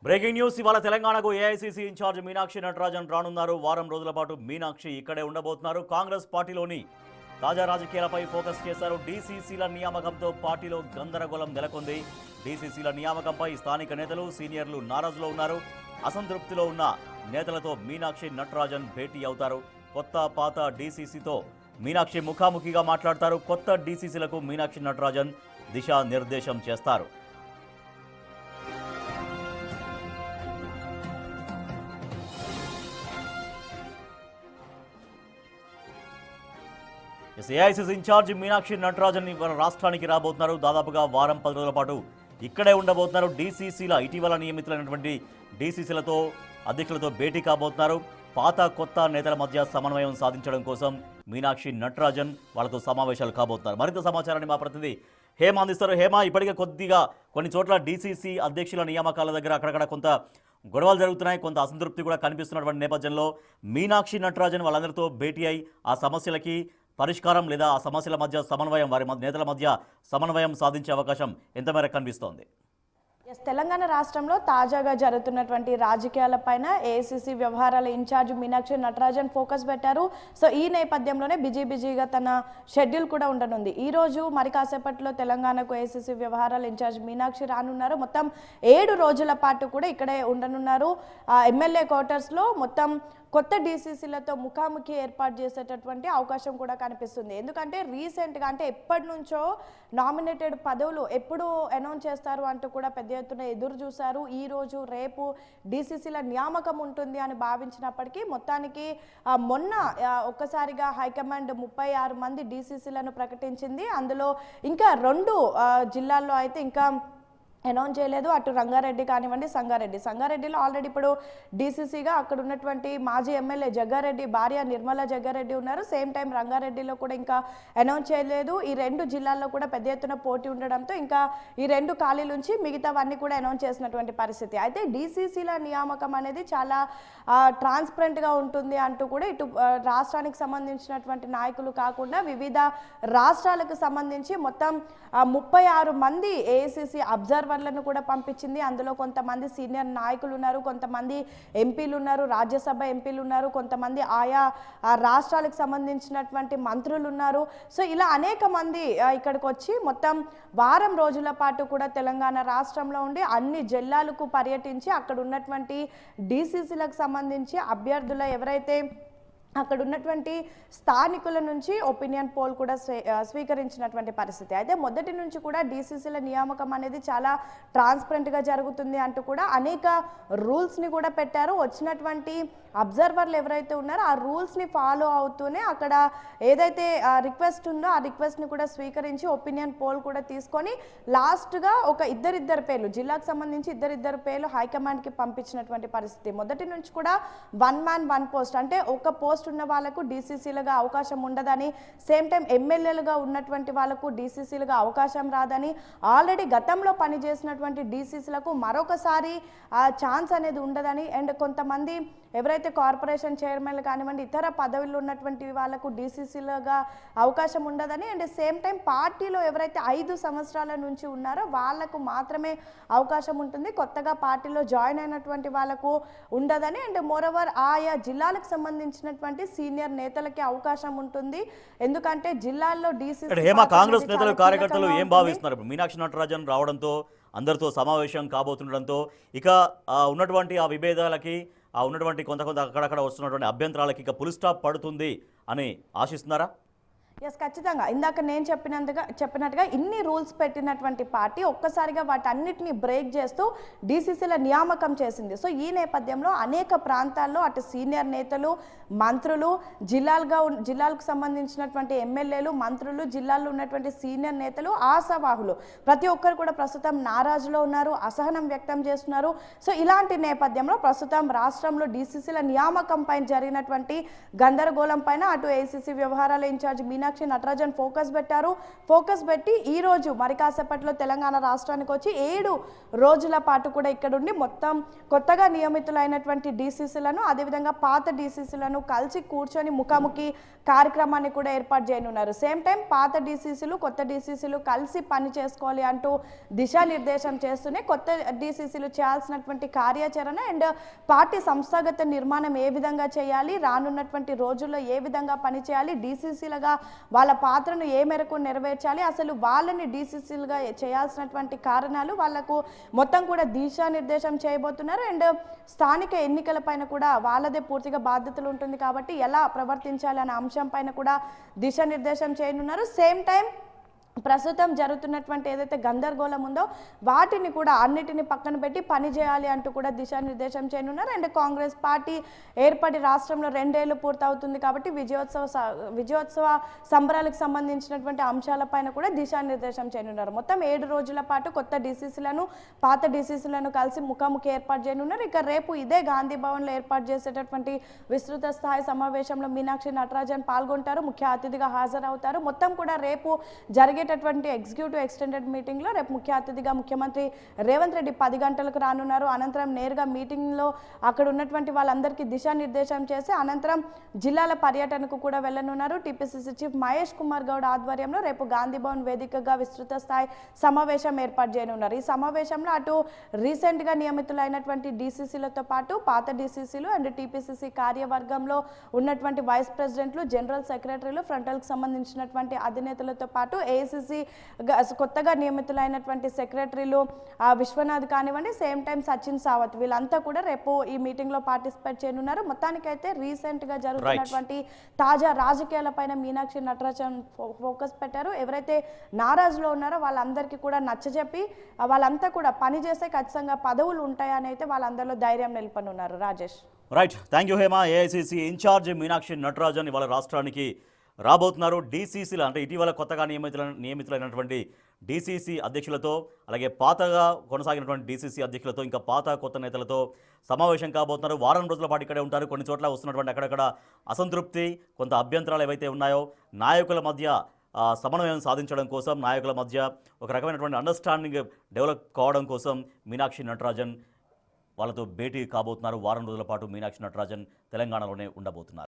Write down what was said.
Breaking news ఇవాళ తెలంగాణకు AICC incharge Meenakshi Natarajan రానున్నారు. వారం రోజుల పాటు మీనాక్షి ఇక్కడే ఉండబోతున్నారు. కాంగ్రెస్ పార్టీలోని తాజా రాజకీయాలపై ఫోకస్ చేశారు. డీసీసీల నియామకంతో పార్టీలో గందరగోళం నెలకొంది. డీసీసీల నియామకంపై స్థానిక నేతలు సీనియర్లు నారాజులో ఉన్నారు. అసంతృప్తిలో ఉన్న నేతలతో మీనాక్షి నటరాజన్ భేటీ అవుతారు. కొత్త పాత డీసీసీతో మీనాక్షి ముఖాముఖిగా మాట్లాడతారు. కొత్త డీసీసీలకు మీనాక్షి నటరాజన్ దిశానిర్దేశం చేస్తారు. ఏఐసీసీ ఇన్ఛార్జ్ మీనాక్షి నటరాజన్ రాష్ట్రానికి రాబోతున్నారు. దాదాపుగా వారం 10 రోజుల పాటు ఇక్కడే ఉండబోతున్నారు. డీసీసీల ఇటీవల నియమితులైనటువంటి డీసీసీలతో అధ్యక్షులతో భేటీ కాబోతున్నారు. పాత కొత్త నేతల మధ్య సమన్వయం సాధించడం కోసం మీనాక్షి నటరాజన్ వాళ్ళతో సమావేశాలు కాబోతున్నారు. మరింత సమాచారాన్ని మా ప్రతినిధి హేమ అందిస్తారు. హేమ, ఇప్పటికే కొన్ని చోట్ల డీసీసీ అధ్యక్షుల నియామకాల దగ్గర అక్కడక్కడ కొంత గొడవలు జరుగుతున్నాయి. కొంత అసంతృప్తి కూడా కనిపిస్తున్నటువంటి నేపథ్యంలో మీనాక్షి నటరాజన్ వాళ్ళందరితో భేటీ అయి ఆ సమస్యలకి పరిష్కారం లేదా ఆ సమస్యల మధ్య సమన్వయం, వారి నేతల మధ్య సమన్వయం సాధించే అవకాశం ఎంత మేరకు కనిపిస్తోంది? తెలంగాణ రాష్ట్రంలో తాజాగా జరుగుతున్నటువంటి రాజకీయాలపైన ఏఐసీసీ వ్యవహారాల ఇన్ఛార్జ్ మీనాక్షి నటరాజన్ ఫోకస్ పెట్టారు. సో ఈ నేపథ్యంలోనే బిజీగా తన షెడ్యూల్ కూడా ఉండనుంది. ఈ రోజు మరి కాసేపట్లో తెలంగాణకు ఏఐసీసీ వ్యవహారాల ఇన్ఛార్జ్ మీనాక్షి రానున్నారు. మొత్తం 7 రోజుల పాటు కూడా ఇక్కడే ఉండనున్నారు. ఎమ్మెల్యే క్వార్టర్స్లో మొత్తం కొత్త డీసీసీలతో ముఖాముఖి ఏర్పాటు చేసేటటువంటి అవకాశం కూడా కనిపిస్తుంది. ఎందుకంటే రీసెంట్గా అంటే ఎప్పటి నుంచో నామినేటెడ్ పదవులు ఎప్పుడు అనౌన్స్ చేస్తారు అంటూ కూడా పెద్ద ఎత్తున ఎదురు చూశారు. ఈ రోజు రేపు డీసీసీల నియామకం ఉంటుంది అని భావించినప్పటికీ మొత్తానికి మొన్న ఒక్కసారిగా హైకమాండ్ 36 మంది డీసీసీలను ప్రకటించింది. అందులో ఇంకా 2 జిల్లాల్లో అయితే ఇంకా అనౌన్స్ చేయలేదు. అటు రంగారెడ్డి కానివ్వండి, సంగారెడ్డిలో ఆల్రెడీ ఇప్పుడు డీసీసీగా అక్కడ ఉన్నటువంటి మాజీ ఎమ్మెల్యే జగ్గారెడ్డి భార్య నిర్మలా జగ్గారెడ్డి ఉన్నారు. సేమ్ టైం రంగారెడ్డిలో కూడా ఇంకా అనౌన్స్ చేయలేదు. ఈ 2 జిల్లాల్లో కూడా పెద్ద ఎత్తున పోటీ ఉండడంతో ఇంకా ఈ 2 ఖాళీల నుంచి మిగతావన్నీ కూడా అనౌన్స్ చేసినటువంటి పరిస్థితి. అయితే డీసీసీల నియామకం అనేది చాలా ట్రాన్స్పరెంట్గా ఉంటుంది అంటూ కూడా ఇటు రాష్ట్రానికి సంబంధించినటువంటి నాయకులు కాకుండా వివిధ రాష్ట్రాలకు సంబంధించి మొత్తం 36 మంది ఏఐసీసీ అబ్జర్వర్లను కూడా పంపించింది. అందులో కొంతమంది సీనియర్ నాయకులు ఉన్నారు, కొంతమంది ఎంపీలు ఉన్నారు, రాజ్యసభ ఎంపీలు ఉన్నారు, కొంతమంది ఆయా రాష్ట్రాలకు సంబంధించినటువంటి మంత్రులు ఉన్నారు. సో ఇలా అనేక మంది ఇక్కడికి వచ్చి మొత్తం వారం రోజుల పాటు కూడా తెలంగాణ రాష్ట్రంలో ఉండి అన్ని జిల్లాలకు పర్యటించి అక్కడ ఉన్నటువంటి డీసీసీలకు సంబంధించి అభ్యర్థుల ఎవరైతే అక్కడ ఉన్నటువంటి స్థానికుల నుంచి ఒపీనియన్ పోల్ కూడా స్వీకరించినటువంటి పరిస్థితి. అయితే మొదటి నుంచి కూడా డీసీసీల నియామకం అనేది చాలా ట్రాన్స్పరెంట్గా జరుగుతుంది అంటూ కూడా అనేక రూల్స్ని కూడా పెట్టారు. వచ్చినటువంటి అబ్జర్వర్లు ఎవరైతే ఉన్నారో ఆ రూల్స్ని ఫాలో అవుతూనే అక్కడ ఏదైతే రిక్వెస్ట్ ఉందో ఆ రిక్వెస్ట్ని కూడా స్వీకరించి ఒపీనియన్ పోల్ కూడా తీసుకొని లాస్ట్గా ఒక ఇద్దరిద్దరు పేర్లు, జిల్లాకు సంబంధించి ఇద్దరిద్దరు పేర్లు హైకమాండ్కి పంపించినటువంటి పరిస్థితి. మొదటి నుంచి కూడా 1 man 1 post అంటే ఒక పోస్ట్ ఉన్న వాళ్ళకు డీసీసీలుగా అవకాశం ఉండదని, సేమ్ టైం ఎమ్మెల్యేలుగా ఉన్నటువంటి వాళ్ళకు డీసీసీలుగా అవకాశం రాదని, ఆల్రెడీ గతంలో పనిచేసినటువంటి డీసీసీలకు మరొకసారి ఛాన్స్ అనేది ఉండదని, అండ్ కొంతమంది ఎవరైతే కార్పొరేషన్ చైర్మన్లు కానివ్వండి ఇతర పదవులు ఉన్నటువంటి వాళ్ళకు డీసీసీలుగా అవకాశం ఉండదని, అండ్ సేమ్ టైం పార్టీలో ఎవరైతే 5 సంవత్సరాల నుంచి ఉన్నారో వాళ్లకు మాత్రమే అవకాశం ఉంటుంది, కొత్తగా పార్టీలో జాయిన్ అయినటువంటి వాళ్ళకు ఉండదని, అండ్ మోరోవర్ ఆయా జిల్లాలకు సంబంధించినటువంటి సీనియర్ నేతలకి అవకాశం ఉంటుంది. ఎందుకంటే జిల్లాల్లో డీసీసీ కాంగ్రెస్ నేతలు కార్యకర్తలు ఏం భావిస్తున్నారు? మీనాక్షి నటరాజన్ రావడంతో అందరితో సమావేశం కాబోతుండడంతో ఇక ఉన్నటువంటి ఆ విభేదాలకి ఉన్నటువంటి కొంత అక్కడక్కడ వస్తున్నటువంటి అభ్యంతరాలకి ఇక ఫుల్ స్టాప్ పడుతుంది అని ఆశిస్తున్నారా? ఎస్, ఖచ్చితంగా. ఇందాక నేను చెప్పినట్టుగా ఇన్ని రూల్స్ పెట్టినటువంటి పార్టీ ఒక్కసారిగా వాటన్నిటిని బ్రేక్ చేస్తూ డీసీసీల నియామకం చేసింది. సో ఈ నేపథ్యంలో అనేక ప్రాంతాల్లో అటు సీనియర్ నేతలు, మంత్రులు, జిల్లాలకు సంబంధించినటువంటి ఎమ్మెల్యేలు, మంత్రులు, జిల్లాల్లో ఉన్నటువంటి సీనియర్ నేతలు, ఆశావాహులు ప్రతి ఒక్కరు కూడా ప్రస్తుతం నారాజులో ఉన్నారు, అసహనం వ్యక్తం చేస్తున్నారు. సో ఇలాంటి నేపథ్యంలో ప్రస్తుతం రాష్ట్రంలో డీసీసీల నియామకం పైన జరిగినటువంటి గందరగోళం పైన అటు ఏఐసీసీ వ్యవహారాల ఇన్ఛార్జ్ మీనా మీనాక్షి నటరాజన్ ఫోకస్ పెట్టి ఈ రోజు మరి కాసేపట్లో తెలంగాణ రాష్ట్రానికి వచ్చి 7 రోజుల పాటు కూడా ఇక్కడ ఉండి మొత్తం కొత్తగా నియమితులైనటువంటి డీసీసీలను అదేవిధంగా పాత డీసీసీలను కలిసి కూర్చొని ముఖాముఖి కార్యక్రమాన్ని కూడా ఏర్పాటు చేయనున్నారు. సేమ్ టైం పాత డీసీసీలు కొత్త డీసీసీలు కలిసి పని చేసుకోవాలి అంటూ దిశానిర్దేశం చేస్తూనే కొత్త డీసీసీలు చేయాల్సినటువంటి కార్యాచరణ అండ్ పార్టీ సంస్థాగత నిర్మాణం ఏ విధంగా చేయాలి, రానున్నటువంటి రోజుల్లో ఏ విధంగా పనిచేయాలి, డీసీసీలుగా వాళ్ళ పాత్రను ఏ మేరకు నెరవేర్చాలి, అసలు వాళ్ళని డీసీసీలుగా చేయాల్సినటువంటి కారణాలు వాళ్ళకు మొత్తం కూడా దిశానిర్దేశం చేయబోతున్నారు. అండ్ స్థానిక ఎన్నికల పైన కూడా వాళ్ళదే పూర్తిగా బాధ్యతలు ఉంటుంది కాబట్టి ఎలా ప్రవర్తించాలి అనే అంశం పైన కూడా దిశానిర్దేశం చేయనున్నారు. సేమ్ టైం ప్రస్తుతం జరుగుతున్నటువంటి ఏదైతే గందరగోళం ఉందో వాటిని కూడా అన్నిటిని పక్కన పెట్టి పని చేయాలి అంటూ కూడా దిశానిర్దేశం చేయనున్నారు. అండ్ కాంగ్రెస్ పార్టీ ఏర్పడి రాష్ట్రంలో 2 ఏళ్లు పూర్తవుతుంది కాబట్టి విజయోత్సవ సంబరాలకు సంబంధించినటువంటి అంశాలపైన కూడా దిశానిర్దేశం చేయనున్నారు. మొత్తం 7 రోజుల పాటు కొత్త డీసీసీలను పాత డీసీసీలను కలిసి ముఖాముఖి ఏర్పాటు చేయనున్నారు. ఇక రేపు ఇదే గాంధీ భవన్లో ఏర్పాటు చేసేటటువంటి విస్తృత స్థాయి సమావేశంలో మీనాక్షి నటరాజన్ పాల్గొంటారు, ముఖ్య అతిథిగా హాజరవుతారు. మొత్తం కూడా రేపు జరిగే ఎగ్జిక్యూటివ్ ఎక్స్టెండెడ్ మీటింగ్ లో రేపు ముఖ్య అతిథిగా ముఖ్యమంత్రి రేవంత్ రెడ్డి 10 గంటలకు రానున్నారు. అనంతరం నేరుగా మీటింగ్ లో అక్కడ ఉన్నటువంటి వాళ్ళందరికీ దిశానిర్దేశం చేసి అనంతరం జిల్లాల పర్యటనకు కూడా వెళ్లనున్నారు. టీపీసీసీ చీఫ్ మహేష్ కుమార్ గౌడ్ ఆధ్వర్యంలో రేపు గాంధీ భవన్ వేదికగా విస్తృత స్థాయి సమావేశం ఏర్పాటు చేయనున్నారు. ఈ సమావేశంలో అటు రీసెంట్ గా నియమితులైనటువంటి డీసీసీలతో పాటు పాత డీసీసీలు అండ్ టీపీసీసీ కార్యవర్గంలో ఉన్నటువంటి వైస్ ప్రెసిడెంట్లు, జనరల్ సెక్రటరీలు, ఫ్రంటల్ కి సంబంధించినటువంటి అధినేతలతో పాటు ఏఐసీసీ కొత్తగా నియమితులైనటువంటి సెక్రటరీలు విశ్వనాథ్ కానివ్వండి, సేమ్ టైం సచిన్ సావత్ వీళ్ళంతా కూడా రేపు ఈ మీటింగ్ లో పార్టిసిపేట్ చేయనున్నారు. మొత్తానికైతే రీసెంట్ గా జరుగుతున్నటువంటి తాజా రాజకీయాలపైన మీనాక్షి నటరాజన్ ఫోకస్ పెట్టారు. ఎవరైతే నారాజులో ఉన్నారో వాళ్ళందరికీ కూడా నచ్చజెప్పి వాళ్ళంతా కూడా పని చేస్తే ఖచ్చితంగా పదవులు ఉంటాయని అయితే వాళ్ళందరిలో ధైర్యం నిలపనున్నారు. Rajesh. Right, thank you Hema. AICC incharge Meenakshi Natarajan ఇవాళ రాష్ట్రానికి రాబోతున్నారు. డీసీసీలు అంటే ఇటీవల కొత్తగా నియమితులైనటువంటి డీసీసీ అధ్యక్షులతో అలాగే పాతగా కొనసాగినటువంటి డీసీసీ అధ్యక్షులతో ఇంకా పాత కొత్త నేతలతో సమావేశం కాబోతున్నారు. వారం రోజుల పాటు ఇక్కడే ఉంటారు. కొన్ని చోట్ల వస్తున్నటువంటి అక్కడక్కడ అసంతృప్తి, కొంత అభ్యంతరాలు ఏవైతే ఉన్నాయో నాయకుల మధ్య సమన్వయం సాధించడం కోసం, నాయకుల మధ్య ఒక రకమైనటువంటి అండర్స్టాండింగ్ డెవలప్ కావడం కోసం మీనాక్షి నటరాజన్ వాళ్ళతో భేటీ కాబోతున్నారు. వారం రోజుల పాటు మీనాక్షి నటరాజన్ తెలంగాణలోనే ఉండబోతున్నారు.